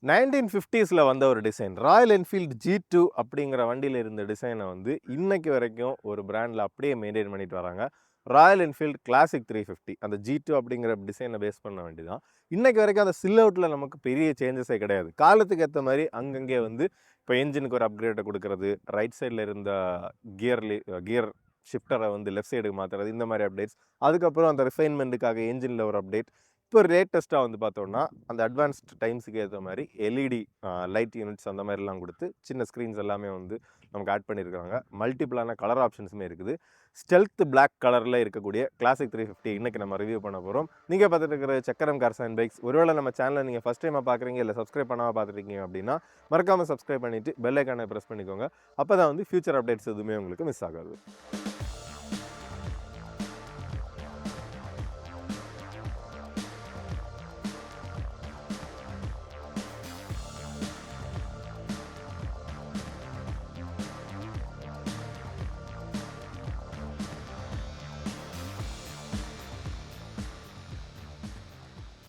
1950ஸ்ல வந்த ஒரு design Royal Enfield G2 அப்படிங்கிற வண்டியில் இருந்த டிசைனை வந்து இன்னைக்கு வரைக்கும் ஒரு பிராண்டில் அப்படியே மெயின்டைன் பண்ணிட்டு வராங்க. ராயல் என்ஃபீல்டு கிளாசிக் 350 அந்த G2 அப்படிங்கிற டிசைனை பேஸ் பண்ண வண்டி தான். இன்னைக்கு வரைக்கும் அந்த சில் அவுட்டில் நமக்கு பெரிய சேஞ்சஸே கிடையாது. காலத்துக்கு ஏற்ற மாதிரி அங்கங்கே வந்து இப்போ என்ஜினுக்கு ஒரு அப்கிரேட்டை கொடுக்கறது, ரைட் சைடில் இருந்த கியர் ஷிஃப்டரை வந்து லெஃப்ட் சைடுக்கு மாற்றுறது, இந்த மாதிரி அப்டேட்ஸ். அதுக்கப்புறம் அந்த ரிஃபைன்மெண்ட்டுக்காக என்ஜினில் ஒரு அப்டேட். இப்போ லேட்டஸ்ட்டாக வந்து பார்த்தோம்னா அந்த அட்வான்ஸ்ட் டைம்ஸுக்கு ஏற்ற மாதிரி எல்இடி லைட் யூனிட்ஸ் அந்த மாதிரிலாம் கொடுத்து சின்ன ஸ்க்ரீன்ஸ் எல்லாமே வந்து நமக்கு ஆட் பண்ணியிருக்காங்க. மல்டிபிளான கலர் ஆப்ஷன்ஸுமே இருக்குது. ஸ்டெல்த் பிளாக் கலரில் இருக்கக்கூடிய கிளாசிக் 350 இன்றைக்கி நம்ம ரிவ்யூ பண்ண போகிறோம். நீங்கள் பார்த்துட்டு இருக்கிற சக்கரம் கார்ஸ் அண்ட் பைக்ஸ். ஒருவேளை நம்ம சேனலை நீங்கள் ஃபஸ்ட் டைமாக பார்க்குறீங்க இல்லை சப்ஸ்கிரைப் பண்ணாமல் பார்த்துருக்கீங்க அப்படின்னா மறக்காமல் சப்ஸ்கிரைப் பண்ணிவிட்டு பெல் ஐக்கானை ப்ரெஸ் பண்ணிக்கோங்க. அப்போ தான் வந்து ஃபியூச்சர் அப்டேட்ஸ் எதுவுமே உங்களுக்கு மிஸ் ஆகாது.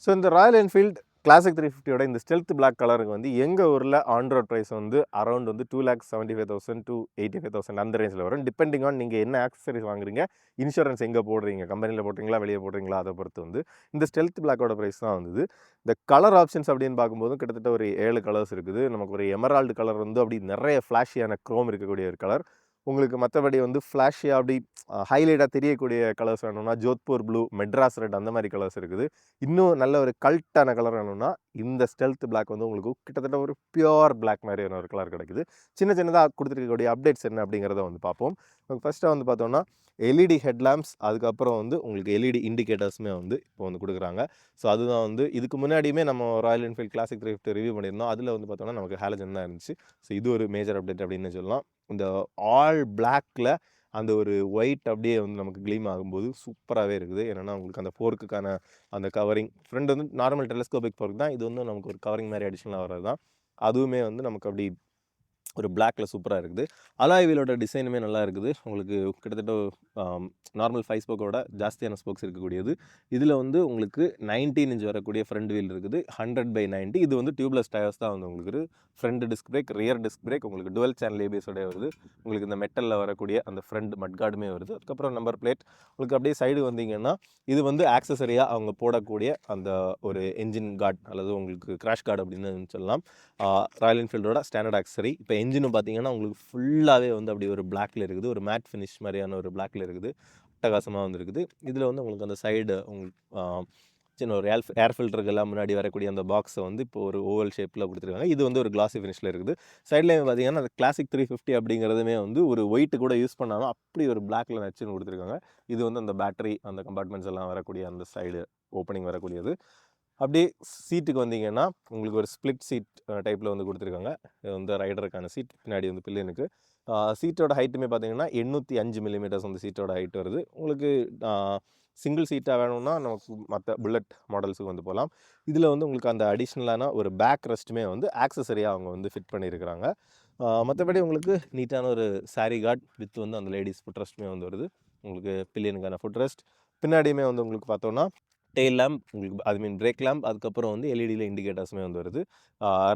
ஸோ இந்த ராயல் என்ஃபீல்டு கிளாசிக் 350யோட இந்த ஸ்டெல்த் பிளாக் கலருக்கு வந்து எங்கள் ஊரில் ஆன் ரோட் ப்ரைஸ் வந்து அரௌண்ட் வந்து 2,75,000 to 85,000 அந்த ரேஞ்சில் வரும். டிபெண்டிங் ஆன் நீங்கள் என்ன ஆக்சசரிஸ் வாங்குறீங்க, இன்சூரன்ஸ் எங்கே போடுறீங்க, கம்பெனியில் போடுறீங்களா வெளியே போடுறீங்களா, அதை பொறுத்து வந்து இந்த ஸ்டெல்த் பிளாக்கோட ப்ரைஸ் தான் வந்தது. இந்த கலர் ஆப்ஷன்ஸ் அப்படின்னு பார்க்கும்போது கிட்டத்தட்ட ஒரு 7 கலர்ஸ் இருக்குது. நமக்கு ஒரு எமரால்டு கலர் வந்து அப்படி நிறைய ஃப்ளாஷியான க்ரோம் இருக்கக்கூடிய ஒரு கலர். உங்களுக்கு மற்றபடி வந்து ஃப்ளாஷியாக அப்படி ஹைலைட்டாக தெரியக்கூடிய கலர்ஸ் வேணும்னா ஜோத்பூர் ப்ளூ, மெட்ராஸ் ரெட் அந்த மாதிரி கலர்ஸ் இருக்குது. இன்னும் நல்ல ஒரு கல்ட்டான கலர் வேணும்னா இந்த ஸ்டெல்த் பிளாக் வந்து உங்களுக்கு கிட்டத்தட்ட ஒரு பியூர் பிளாக் மாதிரியான ஒரு கலர் கிடைக்குது. சின்ன சின்னதாக கொடுத்துருக்கக்கூடிய அப்டேட்ஸ் என்ன அப்படிங்கிறத வந்து பார்ப்போம். ஃபஸ்ட்டாக வந்து பார்த்தோம்னா எல்இடி ஹெட்லாம்ப்ஸ், அதுக்கப்புறம் வந்து உங்களுக்கு எல்இடி இண்டிகேட்டர்ஸுமே வந்து இப்போ வந்து கொடுக்குறாங்க. ஸோ அதுதான் வந்து இதுக்கு முன்னாடியுமே நம்ம ராயல் என்ஃபீல்டு கிளாசிக் 350 ரிவ்யூ பண்ணியிருந்தோம். அதில் வந்து பார்த்தோம்னா நமக்கு ஹாலஜன் தான் இருந்துச்சு. ஸோ இது ஒரு மேஜர் அப்டேட் அப்படின்னு சொல்லலாம். இந்த ஆல் பிளாக்ல அந்த ஒரு ஒயிட் அப்படியே வந்து நமக்கு க்ளீம் ஆகும்போது சூப்பராகவே இருக்குது. ஏன்னா உங்களுக்கு அந்த ஃபோர்க்குக்கான அந்த கவரிங் ஃப்ரண்ட் வந்து நார்மல் டெலஸ்கோபிக் ஃபோர்க் தான். இது வந்து நமக்கு ஒரு கவரிங் மாதிரி அடிஷ்னலாக வர்றது தான். அதுவுமே வந்து நமக்கு அப்படி ஒரு பிளாக்ல சூப்பராக இருக்குது. அலாய் வீலோட டிசைனுமே நல்லா இருக்குது. உங்களுக்கு கிட்டத்தட்ட நார்மல் 5 ஸ்போக்கோட ஜாஸ்தியான ஸ்போக்ஸ் இருக்கக்கூடியது. இதில் வந்து உங்களுக்கு 19 இன்ச் வரக்கூடிய ஃப்ரண்ட் வீல் இருக்குது. 100/90. இது வந்து டியூப்லெஸ் டயர்ஸ் தான் வந்து உங்களுக்கு front disc brake, rear disc brake, உங்களுக்கு டுவெல் சேனல் ஏபிஎஸோட வருது. உங்களுக்கு இந்த மெட்டலில் வரக்கூடிய அந்த ஃப்ரண்ட் மட்கார்டுமே வருது. அதுக்கப்புறம் நம்பர் பிளேட். உங்களுக்கு அப்படியே சைடு வந்தீங்கன்னா இது வந்து ஆக்சசரியாக அவங்க போடக்கூடிய அந்த ஒரு என்ஜின் கார்டு அல்லது உங்களுக்கு கிராஷ் கார்டு அப்படின்னு சொல்லலாம். ராயல் என்ஃபீல்டோட ஸ்டாண்டர்ட் ஆக்சசரி. இப்போ என்ஜினும் பார்த்தீங்கன்னா உங்களுக்கு ஃபுல்லாகவே வந்து அப்படி ஒரு பிளாக்ல இருக்குது. ஒரு மேட் ஃபினிஷ் மாதிரியான ஒரு பிளாக்ல இருக்குது. அட்டகாசமாக வந்துருக்குது. இதில் வந்து உங்களுக்கு அந்த சைடு உங்களுக்கு சின்ன ஒரு ஏர் ஃபில்டருக்கெல்லாம் முன்னாடி வரக்கூடிய அந்த பாக்ஸை வந்து இப்போ ஒரு ஓவல் ஷேப்பில் கொடுத்துருக்காங்க. இது வந்து ஒரு கிளாசி ஃபினிஷில் இருக்குது. சைட்லேயும் பார்த்தீங்கன்னா அந்த கிளாசிக் 350 அப்படிங்கிறதுமே வந்து ஒரு ஒயிட்டு கூட யூஸ் பண்ணாமல் அப்படி ஒரு பிளாக்ல நச்சுன்னு கொடுத்துருக்காங்க. இது வந்து அந்த பேட்டரி அந்த கம்பார்ட்மெண்ட்ஸ் எல்லாம் வரக்கூடிய அந்த சைடு ஓப்பனிங் வரக்கூடியது. அப்படியே சீட்டுக்கு வந்தீங்கன்னா உங்களுக்கு ஒரு ஸ்ப்ளிட் சீட் டைப்பில் வந்து கொடுத்துருக்காங்க. இது வந்து ரைடருக்கான சீட், பின்னாடி வந்து பில்லியனுக்கு. சீட்டோட ஹைட்டுமே பார்த்தீங்கன்னா 805 மில்லிமீட்டர்ஸ் வந்து சீட்டோட ஹைட் வருது. உங்களுக்கு சிங்கிள் சீட்டாக வேணும்னா நமக்கு மற்ற புல்லட் மாடல்ஸுக்கு வந்து போகலாம். இதில் வந்து உங்களுக்கு அந்த அடிஷ்னலான ஒரு பேக் ரெஸ்ட்டுமே வந்து ஆக்சசரியாக அவங்க வந்து ஃபிட் பண்ணியிருக்கிறாங்க. மற்றபடி உங்களுக்கு நீட்டான ஒரு சாரி கார்ட் வித் வந்து அந்த லேடிஸ் ஃபுட் ரெஸ்ட்டுமே வந்து வருது. உங்களுக்கு பில்லியனுக்கான ஃபுட் ரெஸ்ட். பின்னாடியுமே வந்து உங்களுக்கு பார்த்தோன்னா டெயில் லேம்ப், உங்களுக்கு பிரேக் லேம்ப், அதுக்கப்புறம் வந்து எல்இடியில் இண்டிகேட்டர்ஸுமே வந்து வருது.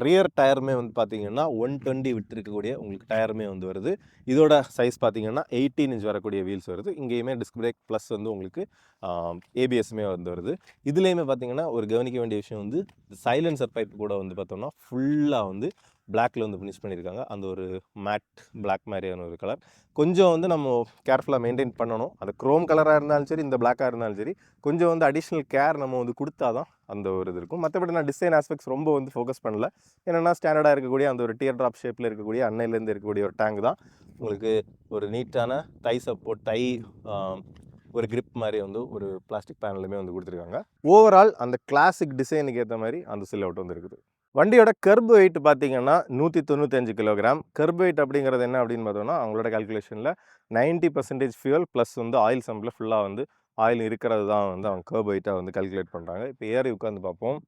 ரியர் டயருமே வந்து பார்த்தீங்கன்னா 120 விட்டுருக்கக்கூடிய உங்களுக்கு டயருமே வந்து வருது. இதோட சைஸ் பார்த்தீங்கன்னா 18 இன்ச் வரக்கூடிய வீல்ஸ் வருது. இங்கேயுமே டிஸ்க் பிரேக் ப்ளஸ் வந்து உங்களுக்கு ஏபிஎஸ்ஸுமே வந்து வருது. இதுலேயுமே பார்த்தீங்கன்னா ஒரு கவனிக்க வேண்டிய விஷயம் வந்து சைலன்சர் பைப் கூட வந்து பார்த்தோம்னா ஃபுல்லாக வந்து பிளாக்ல வந்து ஃபினிஷ் பண்ணியிருக்காங்க. அந்த ஒரு மேட் பிளாக் மாதிரியான ஒரு கலர். கொஞ்சம் வந்து நம்ம கேர்ஃபுல்லாக மெயின்டைன் பண்ணணும். அது க்ரோம் கலராக இருந்தாலும் சரி, இந்த பிளாக்காக இருந்தாலும் சரி, கொஞ்சம் வந்து அடிஷ்னல் கேர் நம்ம வந்து கொடுத்தா தான் அந்த ஒரு இது இருக்கும். மற்றபடி நான் டிசைன் ஆஸ்பெக்ட்ஸ் ரொம்ப வந்து ஃபோக்கஸ் பண்ணல. என்னென்னா ஸ்டாண்டர்டாக இருக்கக்கூடிய அந்த ஒரு டியர் ட்ராப் ஷேப்பில் இருக்கக்கூடிய அன்னையிலேருந்து இருக்கக்கூடிய ஒரு டேங்க் தான். உங்களுக்கு ஒரு நீட்டான தை சப்போர்ட், ஒரு கிரிப் மாதிரி வந்து ஒரு பிளாஸ்டிக் பேனலுமே வந்து கொடுத்துருக்காங்க. ஓவரால் அந்த கிளாசிக் டிசைனுக்கு ஏற்ற மாதிரி அந்த சில் அவுட் வந்து இருக்குது. வண்டியோட கர்ப் வெயிட் பார்த்தீங்கன்னா 195 கிலோகிராம். கர்ப் வெயிட் அப்படிங்கிறது என்ன அப்படின்னு பார்த்தோம்னா அவங்களோட கால்குலேஷனில் 90% ஃபியூல் ப்ளஸ் வந்து ஆயில் சம்பில் ஃபுல்லாக வந்து ஆயில் இருக்கிறது தான் வந்து அவங்க கர்ப் வெயிட்டாக வந்து கால்குலேட் பண்ணுறாங்க. இப்போ ஏறி உட்காந்து பார்ப்போம்.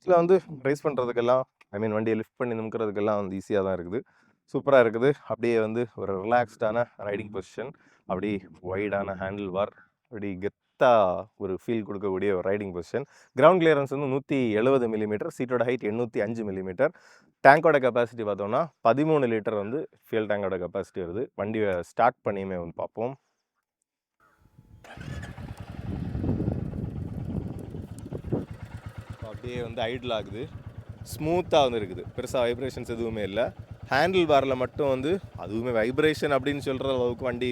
இதில் வந்து ரைஸ் பண்ணுறதுக்கெல்லாம் வண்டியை லிஃப்ட் பண்ணி நிமிக்கிறதுக்கெல்லாம் வந்து ஈஸியாக தான் இருக்குது. சூப்பராக இருக்குது. அப்படியே வந்து ஒரு ரிலாக்ஸ்டான ரைடிங் பொசிஷன், அப்படி வைடான ஹேண்டில் பார், அப்படி ஸ்மூத்தாக ஒரு ஃபீல் கொடுக்கக்கூடிய ஒரு ரைடிங் பொசிஷன். கிரவுண்ட் கிளியரன்ஸ் வந்து 170 மில்லிமீட்டர், சீட்டோட ஹைட் 805 மில்லிமீட்டர். டேங்கோட கெப்பாசிட்டி பார்த்தோம்னா 13 லிட்டர் வந்து ஃபியூல் டேங்கோட கெப்பாசிட்டி வருது. வண்டியை ஸ்டார்ட் பண்ணியுமே வந்து பார்ப்போம். அப்படியே வந்து ஐடில் ஆகுது, ஸ்மூத்தாக வந்து இருக்குது, பெருசாக வைப்ரேஷன்ஸ் எதுவுமே இல்லை. ஹேண்டில் பாரில் மட்டும் வந்து அதுவுமே வைப்ரேஷன் அப்படின்னு சொல்கிற அளவுக்கு வண்டி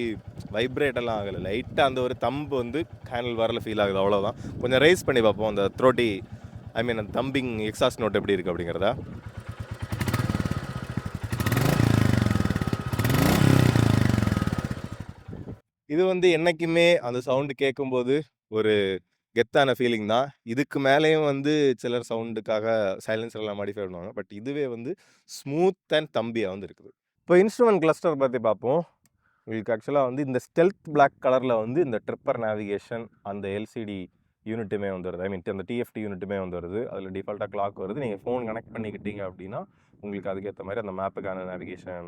வைப்ரேட் எல்லாம் ஆகலை. லைட்டாக அந்த ஒரு தம்பு வந்து ஹேண்டில் பாரில் ஃபீல் ஆகுது, அவ்வளோதான். கொஞ்சம் ரைஸ் பண்ணி பார்ப்போம் அந்த த்ரோட்டி, ஐ மீன் அந்த தம்பிங் எக்ஸாஸ்ட் நோட் எப்படி இருக்குது அப்படிங்கிறதா. இது வந்து என்றைக்குமே அந்த சவுண்டு கேட்கும்போது ஒரு கெத்தான ஃபீலிங் தான். இதுக்கு மேலேயும் வந்து சிலர் சவுண்டுக்காக சைலன்சர்லாம் மாடிஃபை பண்ணுவாங்க. பட் இதுவே வந்து ஸ்மூத் அண்ட் தம்பியாக வந்து இருக்குது. இப்போ இன்ஸ்ட்ருமெண்ட் கிளஸ்டர் பற்றி பார்ப்போம். உங்களுக்கு ஆக்சுவலாக வந்து இந்த ஸ்டெல்த் பிளாக் கலரில் வந்து இந்த ட்ரிப்பர் நேவிகேஷன், அந்த எல்சிடி யூனிட்டுமே வந்துடுது. ஐ மீன் அந்த டிஎஃப்டி யூனிட்டுமே வந்துடுது. அதில் டிஃபால்ட்டாக கிளாக் வருது. நீங்கள் ஃபோன் கனெக்ட் பண்ணிக்கிட்டீங்க அப்படின்னா உங்களுக்கு அதுக்கேற்ற மாதிரி அந்த மேப்புக்கான நேவிகேஷன்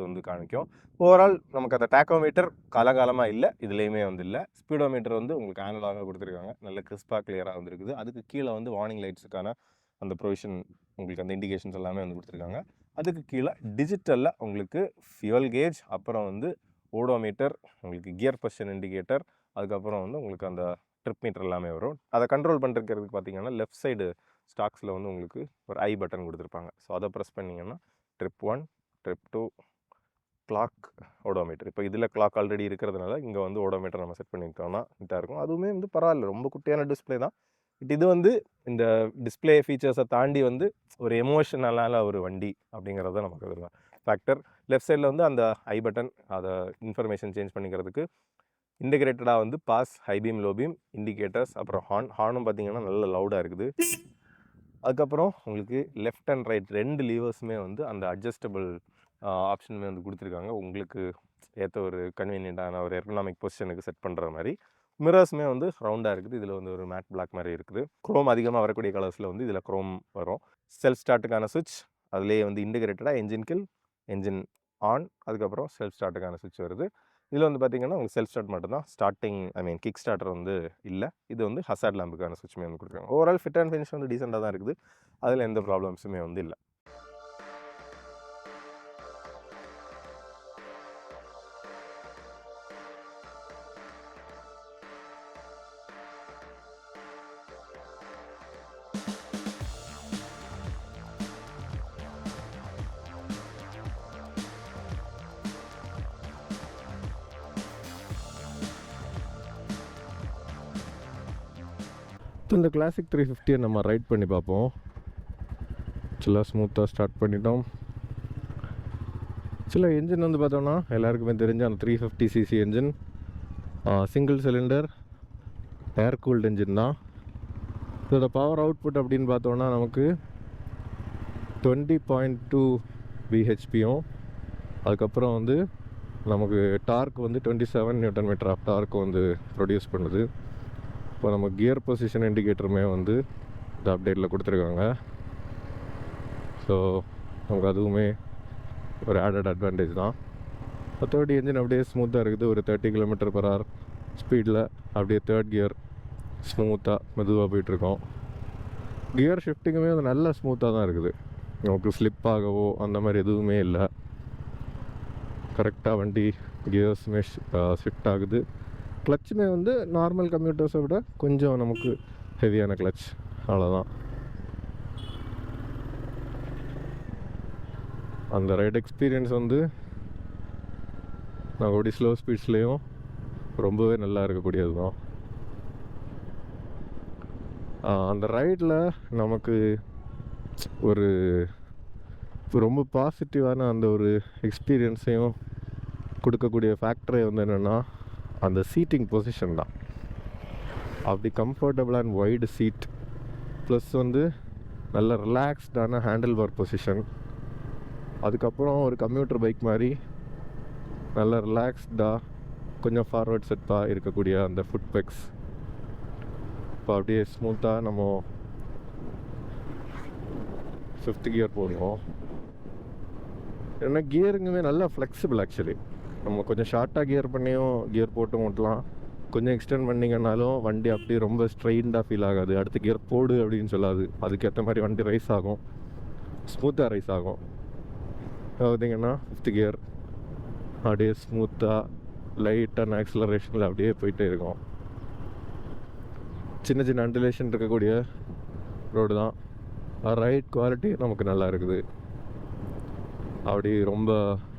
வந்து காமிக்கும். ஓவரால் நமக்கு அந்த டேக்கோமீட்டர் காலகாலமாக இல்லை, இதுலேயுமே வந்து இல்லை. ஸ்பீடோமீட்டர் வந்து உங்களுக்கு ஆனலாக கொடுத்துருக்காங்க, நல்ல கிறிஸ்பாக கிளியராக வந்துருக்குது. அதுக்கு கீழே வந்து வார்னிங் லைட்ஸுக்கான அந்த ப்ரொவிஷன், உங்களுக்கு அந்த இண்டிகேஷன்ஸ் எல்லாமே வந்து கொடுத்துருக்காங்க. அதுக்கு கீழே டிஜிட்டலில் உங்களுக்கு ஃபியூல் கேஜ், அப்புறம் வந்து ஓடோமீட்டர், உங்களுக்கு கியர் பொசிஷன் இண்டிகேட்டர், அதுக்கப்புறம் வந்து உங்களுக்கு அந்த ட்ரிப் மீட்டர் எல்லாமே வரும். அதை கண்ட்ரோல் பண்ணுறதுக்கு பார்த்தீங்கன்னா லெஃப்ட் சைடு ஸ்டாக்ஸில் வந்து உங்களுக்கு ஒரு ஐ பட்டன் கொடுத்துருப்பாங்க. ஸோ அதை ப்ரெஸ் பண்ணிங்கன்னா ட்ரிப் 1, ட்ரிப் 2, கிளாக், ஓடோமீட்டர். இப்போ இதில் கிளாக் ஆல்ரெடி இருக்கிறதுனால இங்கே வந்து ஓடோமீட்டர் நம்ம செட் பண்ணிட்டோம்னா நீட்டாக இருக்கும். அதுவுமே வந்து பரவாயில்ல, ரொம்ப குட்டியான டிஸ்பிளே தான். பட் இது வந்து இந்த டிஸ்பிளே ஃபீச்சர்ஸை தாண்டி வந்து ஒரு எமோஷனலான ஒரு வண்டி அப்படிங்கிறத நமக்கு ஒரு ஃபேக்டர். லெஃப்ட் சைடில் வந்து அந்த ஐ பட்டன், அதை இன்ஃபர்மேஷன் சேஞ்ச் பண்ணிக்கிறதுக்கு. இன்டிகிரேட்டடாக வந்து பாஸ், ஹைபீம், லோபீம், இண்டிகேட்டர்ஸ், அப்புறம் ஹார்னும் பார்த்தீங்கன்னா நல்ல லவுடாக இருக்குது. அதுக்கப்புறம் உங்களுக்கு லெஃப்ட் அண்ட் ரைட் 2 லீவர்ஸுமே வந்து அந்த அட்ஜஸ்டபிள் ஆப்ஷனுமே வந்து கொடுத்துருக்காங்க. உங்களுக்கு ஏற்ற ஒரு கன்வீனியண்ட்டான ஒரு எர்கனாமிக் பொசிஷனுக்கு செட் பண்ணுற மாதிரி. மிரர்ஸுமே வந்து ரவுண்டாக இருக்குது. இதில் வந்து ஒரு மேட் பிளாக் மாதிரி இருக்குது. குரோம் அதிகமாக வரக்கூடிய கலர்ஸில் வந்து இதில் குரோம் வரும். செல்ஃப் ஸ்டார்ட்டுக்கான சுவிட்ச், அதுலேயே வந்து இன்டிகிரேட்டடாக என்ஜின் கில், என்ஜின் ஆன், அதுக்கப்புறம் செல்ஃப் ஸ்டார்ட்டுக்கான சுவிட்ச் வருது. இதில் வந்து பார்த்தீங்கன்னா உங்களுக்கு செல்ஃப் ஸ்டார்ட் மட்டும் தான், ஸ்டார்டிங் ஐ மீன் கிக் ஸ்டார்டர் வந்து இல்லை. இது வந்து ஹசார்ட் லேம்புக்கான சுவிட்சுமே வந்து கொடுக்குறாங்க. ஓவரால் ஃபிட் அண்ட் ஃபினிஷ் வந்து டீசெண்டாக தான் இருக்குது. அதில் எந்த ப்ராப்ளம்ஸுமே வந்து இல்லை. இந்த கிளாசிக் 350 நம்ம ரைட் பண்ணி பார்ப்போம். சில ஸ்மூத்தாக ஸ்டார்ட் பண்ணிட்டோம். சில என்ஜின் வந்து பார்த்தோம்னா எல்லாருக்குமே தெரிஞ்ச அந்த 350cc என்ஜின், சிங்கிள் சிலிண்டர் ஏர் கூல்டு என்ஜின் தான். இதோட பவர் அவுட்புட் அப்படின்னு பார்த்தோன்னா நமக்கு 20.2 bhpயும், அதுக்கப்புறம் வந்து நமக்கு டார்க் வந்து 27 Nm ஆஃப் டார்க் வந்து ப்ரொடியூஸ் பண்ணுது. இப்போ நம்ம கியர் பொசிஷன் இண்டிகேட்டருமே வந்து இந்த அப்டேட்டில் கொடுத்துருக்காங்க. ஸோ நமக்கு அதுவுமே ஒரு ஆடட் அட்வான்டேஜ் தான். மற்றபடி என்ஜின் அப்படியே ஸ்மூத்தாக இருக்குது. ஒரு 30 km/h ஸ்பீடில் அப்படியே தேர்ட் கியர் ஸ்மூத்தாக மெதுவாக போயிட்டுருக்கோம். கியர் ஷிஃப்டிங்குமே அது நல்ல ஸ்மூத்தாக தான் இருக்குது. நமக்கு ஸ்லிப் ஆகவோ அந்த மாதிரி எதுவுமே இல்லை. கரெக்டாக வண்டி கியர்ஸுமே ஷிஃப்ட் ஆகுது. கிளச்சுமே வந்து நார்மல் கம்ப்யூட்டர்ஸை விட கொஞ்சம் நமக்கு ஹெவியான கிளச், அவ்வளோதான். அந்த ரைட் எக்ஸ்பீரியன்ஸ் வந்து நான் ஓடி ஸ்லோ ஸ்பீட்ஸ்லேயும் ரொம்பவே நல்லா இருக்கக்கூடியது தான். அந்த ரைடில் நமக்கு ஒரு ரொம்ப பாசிட்டிவான அந்த ஒரு எக்ஸ்பீரியன்ஸையும் கொடுக்கக்கூடிய ஃபேக்டரே வந்து என்னென்னா அந்த சீட்டிங் பொசிஷன் தான். அப்படி comfortable and wide seat, plus வந்து நல்ல ரிலாக்ஸ்டான ஹேண்டில் பார் பொசிஷன், அதுக்கப்புறம் ஒரு கம்ப்யூட்டர் பைக் மாதிரி நல்ல ரிலாக்ஸ்டாக கொஞ்சம் ஃபார்வர்ட் செட்டாக இருக்கக்கூடிய அந்த ஃபுட் பெக்ஸ். இப்போ அப்படியே ஸ்மூத்தாக நம்ம 5th கியர் போடுவோம். ஏன்னா கியருங்குமே நல்லா ஃப்ளெக்சிபிள். ஆக்சுவலி நம்ம கொஞ்சம் ஷார்ட்டாக கியர் பண்ணியும் கியர் போட்டும் ஓட்டலாம், கொஞ்சம் எக்ஸ்டெண்ட் பண்ணிங்கன்னாலும் வண்டி அப்படியே ரொம்ப ஸ்ட்ரெயின்டாக ஃபீல் ஆகாது. அடுத்த கியர் போடு அப்படின்னு சொல்லாது. அதுக்கேற்ற மாதிரி வண்டி ரைஸ் ஆகும், ஸ்மூத்தாக ரைஸ் ஆகும். பார்த்தீங்கன்னா 5th கியர் அப்படியே ஸ்மூத்தாக லைட்டான ஆக்ஸலரேஷனில் அப்படியே போயிட்டே இருக்கும். சின்ன சின்ன அண்டலேஷன் இருக்கக்கூடிய ரோடு தான். ரைட் குவாலிட்டி நமக்கு நல்லா இருக்குது. அப்படி ரொம்ப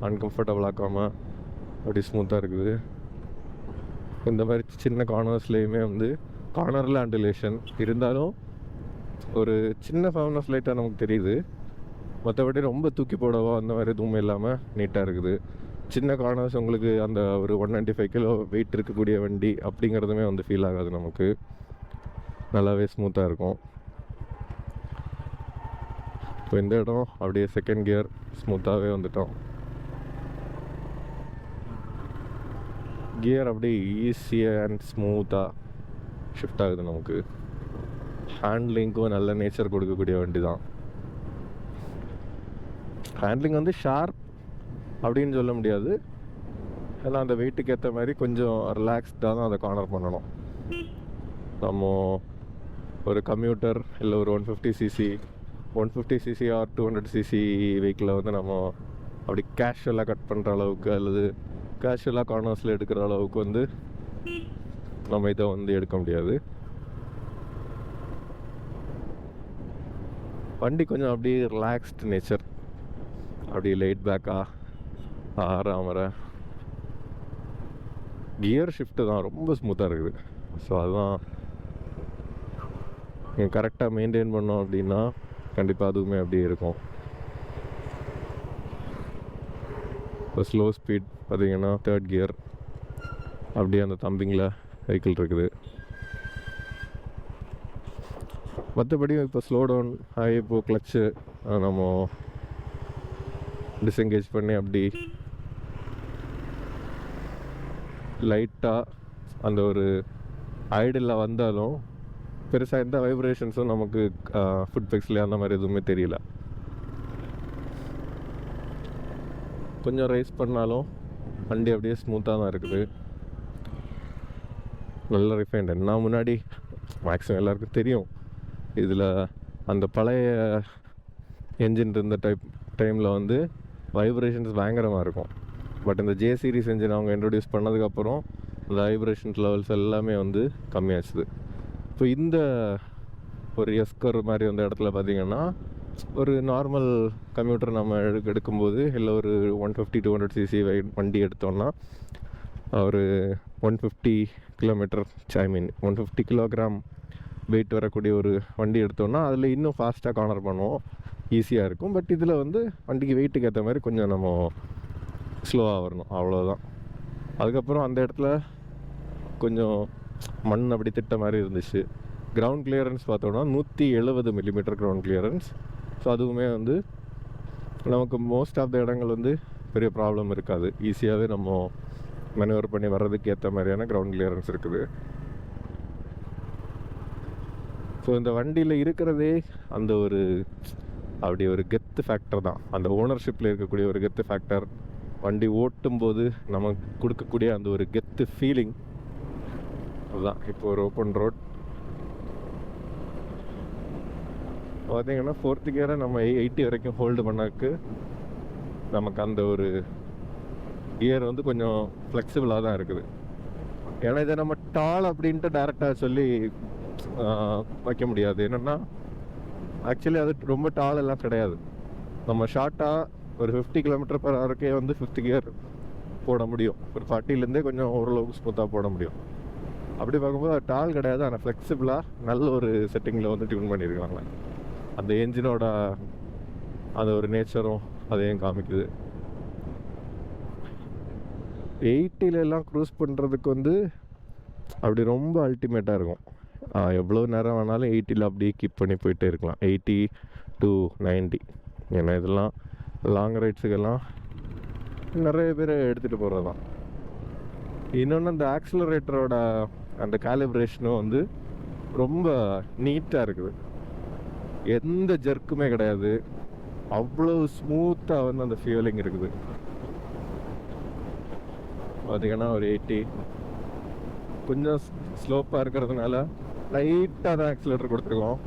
அன்கம்ஃபர்டபுள் ஆக்காமல் அப்படி ஸ்மூத்தாக இருக்குது. இந்த மாதிரி சின்ன கார்னர்ஸ்லேயுமே வந்து கார்னரில் அண்டலேஷன் இருந்தாலும் ஒரு சின்ன ஃபர்ம்னஸ் லைட்டாக நமக்கு தெரியுது. மற்றபடி ரொம்ப தூக்கி போடவோ அந்த மாதிரி எதுவுமே இல்லாமல் நீட்டாக இருக்குது. சின்ன கார்னர்ஸ் உங்களுக்கு அந்த ஒரு 195 கிலோ வெயிட் இருக்கக்கூடிய வண்டி அப்படிங்கிறதுமே வந்து ஃபீல் ஆகாது. நமக்கு நல்லாவே ஸ்மூத்தாக இருக்கும். இப்போ இந்த இடம் அப்படியே 2nd கியர் ஸ்மூத்தாகவே வந்துட்டோம். கியர் அப்படியே ஈஸியாக அண்ட் ஸ்மூத்தாக ஷிஃப்ட் ஆகுது. நமக்கு ஹேண்ட்லிங்க்கும் நல்ல நேச்சர் கொடுக்கக்கூடிய வண்டி தான். ஹேண்ட்லிங் வந்து ஷார்ப் அப்படின்னு சொல்ல முடியாது. ஏன்னா அந்த வெயிட்டுக்கு ஏற்ற மாதிரி கொஞ்சம் ரிலாக்ஸ்டாக தான் அதை கார்னர் பண்ணணும். நம்ம ஒரு கம்யூட்டர் இல்லை ஒரு 150cc ஆர் 200cc வெஹிக்கிளை வந்து நம்ம அப்படி கேஷுவலாக கட் பண்ணுற அளவுக்கு அல்லது கேஷுவலாக கார்னர்ஸில் எடுக்கிற அளவுக்கு வந்து நம்ம இதை வந்து எடுக்க முடியாது. வண்டி கொஞ்சம் அப்படியே ரிலாக்ஸ்டு நேச்சர், அப்படி லைட் பேக்காக ஆறாமற கியர் ஷிஃப்ட்டு தான் ரொம்ப ஸ்மூத்தாக இருக்குது. ஸோ அதுதான் கரெக்டாக மெயின்டைன் பண்ணோம் அப்படின்னா கண்டிப்பாக அதுவுமே அப்படியே இருக்கும். இப்போ ஸ்லோ ஸ்பீட் பார்த்திங்கன்னா 3rd கியர் அப்படியே அந்த தம்பிங்கில் வெஹிக்கிள் இருக்குது. மற்றபடி இப்போ ஸ்லோ டவுன் ஆகி இப்போது கிளச்சு நம்ம டிஸ்எங்கேஜ் பண்ணி அப்படி லைட்டாக அந்த ஒரு ஐடில் வந்தாலும் பெருசாக எந்த வைப்ரேஷன்ஸும் நமக்கு ஃபுட் பெக்ஸ்லேயே அந்த மாதிரி எதுவுமே தெரியல. கொஞ்சம் ரைஸ் பண்ணாலும் வண்டி அப்படியே ஸ்மூத்தாக தான் இருக்குது. நல்ல ரிஃபைண்ட். நான் முன்னாடி மேக்ஸிமம் எல்லாருக்கும் தெரியும் இதில் அந்த பழைய என்ஜின் இருந்த டைமில் வந்து வைப்ரேஷன்ஸ் பயங்கரமாக இருக்கும். பட் இந்த ஜே சீரிஸ் என்ஜின் அவங்க இன்ட்ரடியூஸ் பண்ணதுக்கப்புறம் இந்த வைப்ரேஷன்ஸ் லெவல்ஸ் எல்லாமே வந்து கம்மியாச்சுது. இப்போ இந்த ஒரு எஸ்கர் மாதிரி அந்த இடத்துல பார்த்திங்கன்னா ஒரு நார்மல் கம்யூட்டர் நம்ம எடுக்கும்போது இல்லை ஒரு 150-200cc வண்டி எடுத்தோன்னா ஒரு 150 கிலோமீட்டர் 150 கிலோகிராம் வெயிட் வரக்கூடிய ஒரு வண்டி எடுத்தோன்னா அதில் இன்னும் ஃபாஸ்ட்டாக கார்னர் பண்ணுவோம், ஈஸியாக இருக்கும். பட் இதில் வந்து வண்டிக்கு வெயிட்டுக்கு ஏற்ற மாதிரி கொஞ்சம் நம்ம ஸ்லோவாக வரணும், அவ்வளோதான். அதுக்கப்புறம் அந்த இடத்துல கொஞ்சம் மண் அப்படி திட்ட மாதிரி இருந்துச்சு. கிரவுண்ட் கிளியரன்ஸ் பார்த்தோன்னா 170 மில்லிமீட்டர் கிரவுண்ட் கிளியரன்ஸ். ஸோ அதுவுமே வந்து நமக்கு மோஸ்ட் ஆஃப் த இடங்கள் வந்து பெரிய ப்ராப்ளம் இருக்காது. ஈஸியாகவே நம்ம மேனுவர் பண்ணி வர்றதுக்கு ஏற்ற மாதிரியான கிரவுண்ட் கிளியரன்ஸ் இருக்குது. ஸோ இந்த வண்டியில் இருக்கிறதே அந்த ஒரு அப்படி ஒரு கெத்து ஃபேக்டர் தான். அந்த ஓனர்ஷிப்பில் இருக்கக்கூடிய ஒரு கெத்து ஃபேக்டர், வண்டி ஓட்டும்போது நமக்கு கொடுக்கக்கூடிய அந்த ஒரு கெத்து ஃபீலிங், அதுதான். இப்போ ஒரு ஓப்பன் ரோட் பார்த்தீங்கன்னா 4th கியரை நம்ம 80 வரைக்கும் ஹோல்டு பண்ணாக்கு நமக்கு அந்த ஒரு கியர் வந்து கொஞ்சம் ஃப்ளெக்சிபிளாக தான் இருக்குது. ஏன்னா இதை நம்ம டால் அப்படின்ட்டு டேரெக்டாக சொல்லி வைக்க முடியாது. என்னென்னா ஆக்சுவலி அது ரொம்ப டால் எல்லாம் கிடையாது. நம்ம ஷார்ட்டாக ஒரு 50 km/h வந்து 5th கியர் போட முடியும். ஒரு 40லேருந்தே கொஞ்சம் ஓரளவுக்கு ஸ்மூத்தாக போட முடியும். அப்படி பார்க்கும்போது அது டால் கிடையாது, ஆனால் ஃப்ளெக்சிபிளாக நல்ல ஒரு செட்டிங்கில் வந்து டியூன் பண்ணியிருக்காங்க. அந்த என்ஜினோட அந்த ஒரு நேச்சரும் அதையும் காமிக்குது. 80லெல்லாம் க்ரூஸ் பண்ணுறதுக்கு வந்து அப்படி ரொம்ப அல்டிமேட்டாக இருக்கும். எவ்வளோ நேரம் வேணாலும் 80ல் அப்படியே கீப் பண்ணி போயிட்டே இருக்கலாம், 80 to 90. ஏன்னா இதெல்லாம் லாங் ரைட்ஸுக்கெல்லாம் நிறைய பேர் எடுத்துகிட்டு போகிறது தான். இன்னொன்று அந்த ஆக்சிலரேட்டரோட அந்த காலிப்ரேஷனும் வந்து ரொம்ப நீட்டாக இருக்குது. எந்த ஜர்க்குமே கிடையாது, அவ்வளோ ஸ்மூத்தாக வந்து அந்த ஃபியூலிங் இருக்குது. பார்த்திங்கன்னா ஒரு 80 கொஞ்சம் ஸ்லோப்பாக இருக்கிறதுனால லைட்டாக தான் ஆக்சிலேட்டர் கொடுத்துருக்கோம்.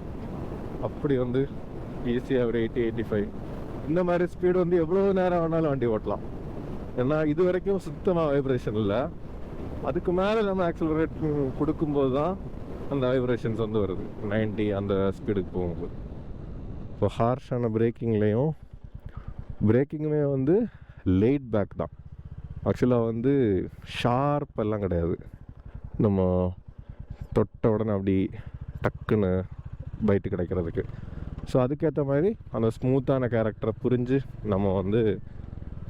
அப்படி வந்து ஈஸியாக ஒரு 80-85 இந்த மாதிரி ஸ்பீடு வந்து எவ்வளோ நேரம் வேணாலும் வண்டி ஓட்டலாம். ஏன்னா இது வரைக்கும் சுத்தமாக வைப்ரேஷன் இல்லை. அதுக்கு மேலே நம்ம ஆக்சிலரேட் கொடுக்கும்போது தான் அந்த வைப்ரேஷன்ஸ் வந்து வருது 90 அந்த ஸ்பீடுக்கு போகும்போது. இப்போ ஹார்ஷான பிரேக்கிங்குமே வந்து லேட் பேக் தான். ஆக்சுவலாக வந்து ஷார்ப் எல்லாம் கிடையாது. நம்ம தொட்ட உடனே அப்படி டக்குன்னு பைட்டு கிடைக்கிறதுக்கு. ஸோ அதுக்கேற்ற மாதிரி அந்த ஸ்மூத்தான கேரக்டரை புரிஞ்சு நம்ம வந்து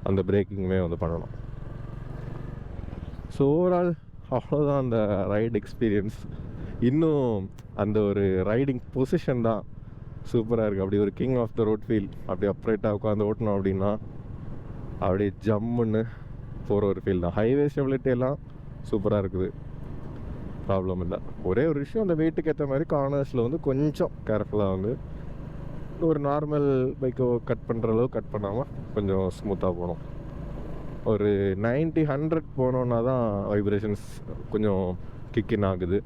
அந்த பிரேக்கிங்குமே வந்து பண்ணணும். ஸோ ஓவரால் அவ்வளோதான் அந்த ரைட் எக்ஸ்பீரியன்ஸ். இன்னும் அந்த ஒரு ரைடிங் பொசிஷன் தான் சூப்பராக இருக்குது. அப்படி ஒரு king of the road feel. அப்படி அப்ரைட்டாக உட்காந்து ஓட்டணும் அப்படின்னா அப்படியே ஜம்முன்னு போகிற ஒரு ஃபீல் தான். ஹைவே ஸ்டெபிலிட்டி எல்லாம் சூப்பராக இருக்குது, ப்ராப்ளம் இல்லை. ஒரே ஒரு விஷயம், அந்த வெயிட்டுக்கு ஏற்ற மாதிரி கார்னர்ஸில் வந்து கொஞ்சம் கேர்ஃபுல்லாக வந்து ஒரு நார்மல் பைக்கை கட் பண்ணுற அளவு கட் பண்ணாமல் கொஞ்சம் ஸ்மூத்தாக போகணும். ஒரு 90-100 போனோன்னா தான் வைப்ரேஷன்ஸ் கொஞ்சம் கிக்கின் ஆகுது.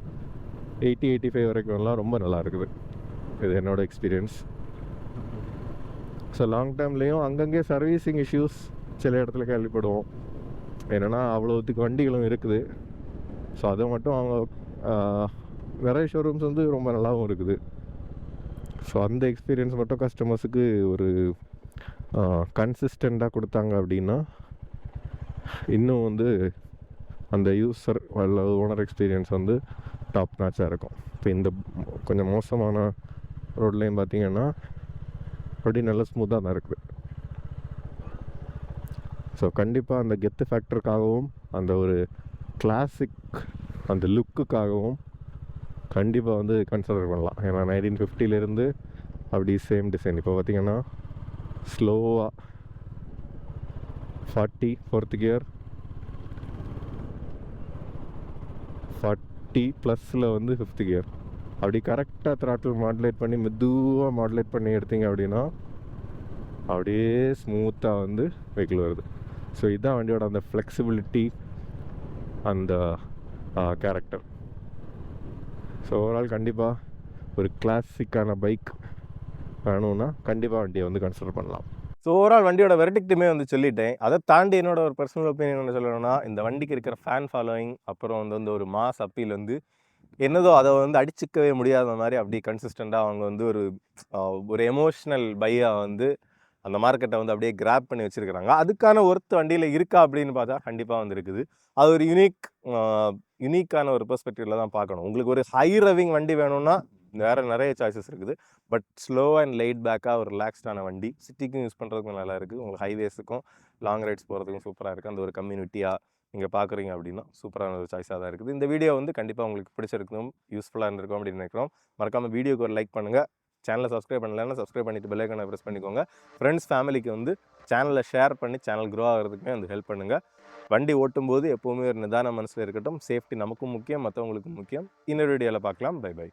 80-85 வரைக்கும்லாம் ரொம்ப நல்லா இருக்குது. இது என்னோடய எக்ஸ்பீரியன்ஸ். ஸோ லாங் டேர்ம்லேயும் அங்கங்கே சர்வீஸிங் இஷ்யூஸ் சில இடத்துல கேள்விப்படுவோம். என்னென்னா அவ்வளோத்துக்கு வண்டிகளும் இருக்குது. ஸோ அதை மட்டும் அவங்க நிறைய ஷோரூம்ஸ் வந்து ரொம்ப நல்லாவும் இருக்குது. ஸோ அந்த எக்ஸ்பீரியன்ஸ் மட்டும் கஸ்டமர்ஸுக்கு ஒரு கன்சிஸ்டண்ட்டாக கொடுத்தாங்க அப்படின்னா இன்னும் வந்து அந்த யூசர் அல்லது ஓனர் எக்ஸ்பீரியன்ஸ் வந்து டாப் நாச்சாக இருக்கும். இப்போ இந்த கொஞ்சம் மோசமான ரோட்லேயும் பார்த்திங்கன்னா அப்படி நல்லா ஸ்மூத்தாக தான் இருக்குது. ஸோ கண்டிப்பாக அந்த கெத்து ஃபேக்டருக்காகவும் அந்த ஒரு கிளாசிக் அந்த லுக்குக்காகவும் கண்டிப்பாக வந்து கன்சிடர் பண்ணலாம். ஏன்னா 1950 அப்படி சேம் டிசைன். இப்போ பார்த்திங்கன்னா ஸ்லோவாக 40 4th கியர் 40+ வந்து 5th கியர் அப்படி கரெக்டாக த்ராட்டில் மாடுலேட் பண்ணி மெதுவாக மாடுலேட் பண்ணி எடுத்திங்க அப்படின்னா அப்படியே ஸ்மூத்தாக வந்து வெஹிக்கிள் வருது. ஸோ இதுதான் வண்டியோட அந்த ஃப்ளெக்சிபிலிட்டி, அந்த கேரக்டர். ஸோ ஓவரால் கண்டிப்பாக ஒரு கிளாசிக்கான பைக் வேணும்னா கண்டிப்பாக வண்டியை வந்து கன்சிடர் பண்ணலாம். ஸோ ஓவரால் வண்டியோட வெர்டிக்ட்டுமே வந்து சொல்லிட்டேன். அதை தாண்டி என்னோட ஒரு பர்சனல் ஒப்பீனியன் என்ன சொல்லணும்னா, இந்த வண்டிக்கு இருக்கிற ஃபேன் ஃபாலோயிங், அப்புறம் வந்து ஒரு மாஸ் அப்பீல் வந்து என்னதோ அதை வந்து அடிச்சிக்கவே முடியாத மாதிரி அப்படி கன்சிஸ்டண்ட்டாக அவங்க வந்து ஒரு எமோஷ்னல் பையாக வந்து அந்த மார்க்கெட்டை வந்து அப்படியே கிராப் பண்ணி வச்சுருக்கிறாங்க. அதுக்கான ஒர்த்து வண்டியில் இருக்கா அப்படின்னு பார்த்தா கண்டிப்பாக வந்து இருக்குது. அது ஒரு யுனிக்கான ஒரு பெர்ஸ்பெக்டிவில் தான் பார்க்கணும். உங்களுக்கு ஒரு ஹை ரவிங் வண்டி வேணும்னா வேறு நிறைய சாய்ஸஸ் இருக்குது. பட் ஸ்லோ அண்ட் லைட் பேக்காக ஒரு ரிலாக்ஸ்டான வண்டி, சிட்டிக்கும் யூஸ் பண்ணுறதுக்கும் நல்லா இருக்குது. உங்களுக்கு ஹைவேஸுக்கும் லாங் ரைட்ஸ் போகிறதுக்கும் சூப்பராக இருக்குது. அந்த ஒரு கம்யூனிட்டியாக நீங்கள் பார்க்குறீங்க அப்படின்னா சூப்பரான ஒரு சாய்ஸாக தான் இருக்குது. இந்த வீடியோ வந்து கண்டிப்பாக உங்களுக்கு பிடிச்சிருக்கணும், யூஸ்ஃபுல்லாக இருந்திருக்கும் அப்படின்னு நினைக்கிறோம். மறக்காமல் வீடியோக்கு ஒரு லைக் பண்ணுங்கள். சேனலை சப்ஸ்கிரைப் பண்ணலன்னா சப்ஸ்கிரைப் பண்ணிவிட்டு பெல் ஐகானை ப்ரெஸ் பண்ணிக்கோங்க. ஃப்ரெண்ட்ஸ் ஃபேமிலிக்கு வந்து சேனலை ஷேர் பண்ணி சேனல் க்ரோ ஆகிறதுக்குமே வந்து ஹெல்ப் பண்ணுங்கள். வண்டி ஓட்டும்போது எப்போவுமே ஒரு நிதான மனசில் இருக்கட்டும். சேஃப்டி நமக்கும் முக்கியம், மற்றவங்களுக்கும் முக்கியம். இன்னொரு வீடியோவில் பார்க்கலாம். Bye by.